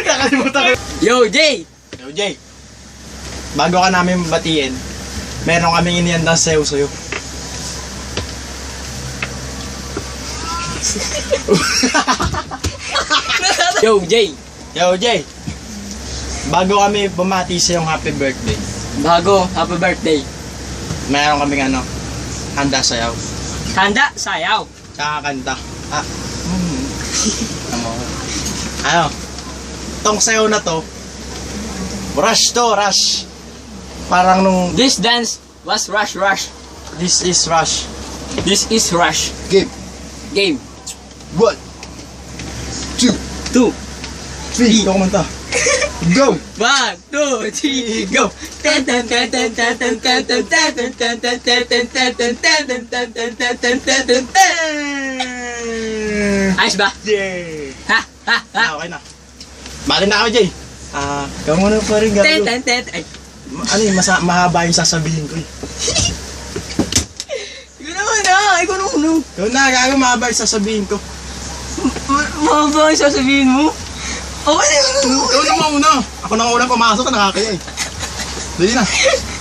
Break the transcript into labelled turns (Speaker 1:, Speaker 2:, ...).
Speaker 1: Nakalimutan ko.
Speaker 2: Yo, Jay!
Speaker 1: Yo, Jay. Bago ka namin batiin, meron kaming inihandang sayo sa'yo.
Speaker 2: Yo, Jay!
Speaker 1: Yo, Jay. Bago kami bumati sa yung happy birthday,
Speaker 2: Bago, happy birthday.
Speaker 1: meron kaming handa sayaw.
Speaker 2: Handa, sayaw.
Speaker 1: Tsaka kanta. Ano? Tong sayaw na to, rush to, rush. Parang nung,
Speaker 2: This dance was rush.
Speaker 1: this is rush.
Speaker 2: This is rush.
Speaker 1: Game.
Speaker 2: Game.
Speaker 1: 1, 2,
Speaker 2: 2.
Speaker 1: 3. Ikaw kumanta. Go!
Speaker 2: 1, 2, 3, go! Ayos ba?
Speaker 1: Yeah!
Speaker 2: Ha? Ha? Ha?
Speaker 1: Okay na. Bali na kami, Jay. Ikaw muna pa rin, gago.
Speaker 2: Ay,
Speaker 1: Ano yung mahaba yung sasabihin ko eh.
Speaker 2: ikaw naman na! Ikaw naman!
Speaker 1: Ikaw na, gago, mahaba yung sasabihin ko.
Speaker 2: Mahaba yung sasabihin mo? Okay na!
Speaker 1: Ikaw na mauna. Ako nang unang pumasok, nakakaya eh. Dali na.